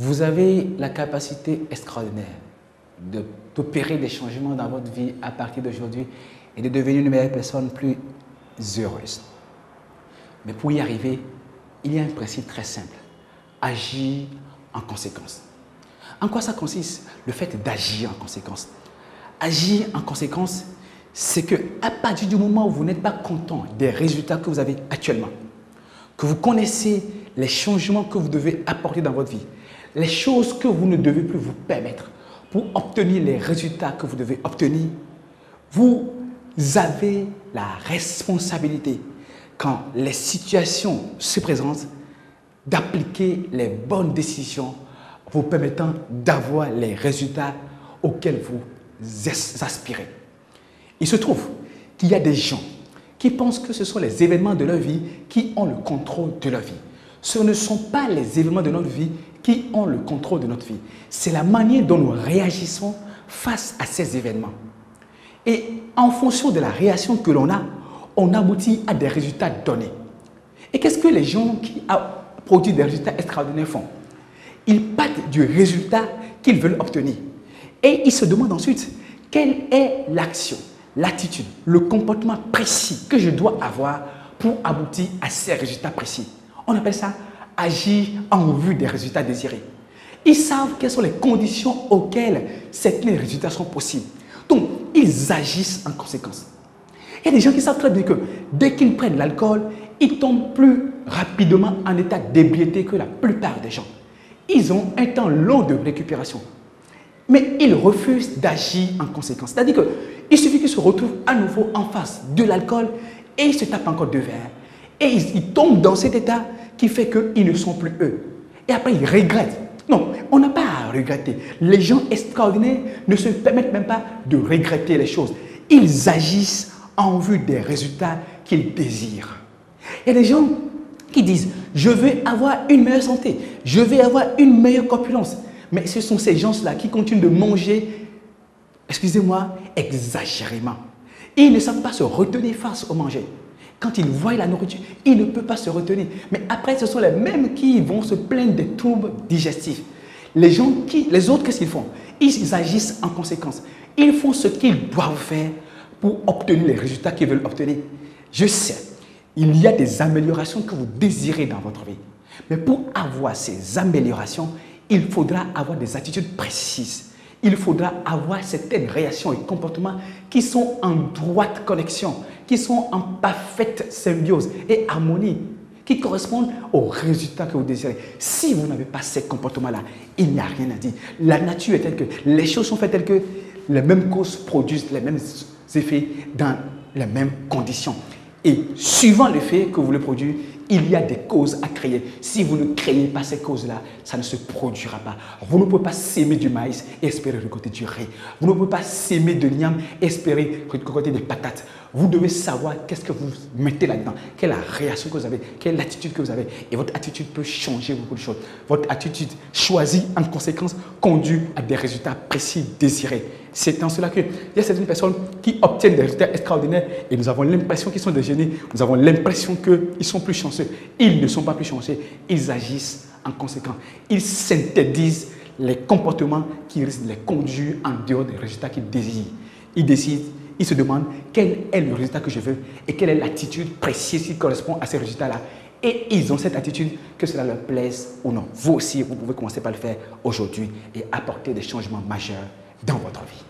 Vous avez la capacité extraordinaire d'opérer des changements dans votre vie à partir d'aujourd'hui et de devenir une meilleure personne, plus heureuse. Mais pour y arriver, il y a un principe très simple. Agir en conséquence. En quoi ça consiste? Le fait d'agir en conséquence. Agir en conséquence, c'est qu'à partir du moment où vous n'êtes pas content des résultats que vous avez actuellement, que vous connaissez les changements que vous devez apporter dans votre vie, les choses que vous ne devez plus vous permettre pour obtenir les résultats que vous devez obtenir, vous avez la responsabilité, quand les situations se présentent, d'appliquer les bonnes décisions vous permettant d'avoir les résultats auxquels vous aspirez. Il se trouve qu'il y a des gens qui pensent que ce sont les événements de leur vie qui ont le contrôle de leur vie. Ce ne sont pas les événements de notre vie qui ont le contrôle de notre vie. C'est la manière dont nous réagissons face à ces événements. Et en fonction de la réaction que l'on a, on aboutit à des résultats donnés. Et qu'est-ce que les gens qui ont produit des résultats extraordinaires font? Ils partent du résultat qu'ils veulent obtenir. Et ils se demandent ensuite quelle est l'action, l'attitude, le comportement précis que je dois avoir pour aboutir à ces résultats précis. On appelle ça agir en vue des résultats désirés. Ils savent quelles sont les conditions auxquelles certains résultats sont possibles. Donc, ils agissent en conséquence. Il y a des gens qui savent très bien que dès qu'ils prennent l'alcool, ils tombent plus rapidement en état d'ébriété que la plupart des gens. Ils ont un temps long de récupération. Mais ils refusent d'agir en conséquence. C'est-à-dire qu'il suffit qu'ils se retrouvent à nouveau en face de l'alcool et ils se tapent encore 2 verres. Et ils tombent dans cet état qui fait qu'ils ne sont plus eux. Et après, ils regrettent. Non, on n'a pas à regretter. Les gens extraordinaires ne se permettent même pas de regretter les choses. Ils agissent en vue des résultats qu'ils désirent. Il y a des gens qui disent « je veux avoir une meilleure santé, je veux avoir une meilleure corpulence ». Mais ce sont ces gens-là qui continuent de manger, excusez-moi, exagérément. Ils ne savent pas se retenir face au manger. Quand ils voient la nourriture, ils ne peuvent pas se retenir. Mais après, ce sont les mêmes qui vont se plaindre des troubles digestifs. Les autres, qu'est-ce qu'ils font? Ils agissent en conséquence. Ils font ce qu'ils doivent faire pour obtenir les résultats qu'ils veulent obtenir. Je sais, il y a des améliorations que vous désirez dans votre vie. Mais pour avoir ces améliorations, il faudra avoir des attitudes précises. Il faudra avoir certaines réactions et comportements qui sont en droite connexion, qui sont en parfaite symbiose et harmonie, qui correspondent aux résultats que vous désirez. Si vous n'avez pas ces comportements-là, il n'y a rien à dire. La nature est telle que les choses sont faites telles que les mêmes causes produisent les mêmes effets dans les mêmes conditions. Et suivant l'effet que vous voulez produire, il y a des causes à créer. Si vous ne créez pas ces causes-là, ça ne se produira pas. Vous ne pouvez pas s'aimer du maïs et espérer récolter du riz. Vous ne pouvez pas s'aimer de l'igname et espérer récolter des patates. Vous devez savoir qu'est-ce que vous mettez là-dedans, quelle est la réaction que vous avez, quelle est l'attitude que vous avez. Et votre attitude peut changer beaucoup de choses. Votre attitude choisie en conséquence conduit à des résultats précis désirés. C'est en cela qu'il y a certaines personnes qui obtiennent des résultats extraordinaires et nous avons l'impression qu'ils sont des génies, nous avons l'impression qu'ils sont plus chanceux. Ils ne sont pas plus chanceux, ils agissent en conséquence. Ils synthétisent les comportements qui risquent de les conduire en dehors des résultats qu'ils désirent. Ils décident, ils se demandent quel est le résultat que je veux et quelle est l'attitude précise qui correspond à ces résultats-là. Et ils ont cette attitude, que cela leur plaise ou non. Vous aussi, vous pouvez commencer par le faire aujourd'hui et apporter des changements majeurs dans votre vie.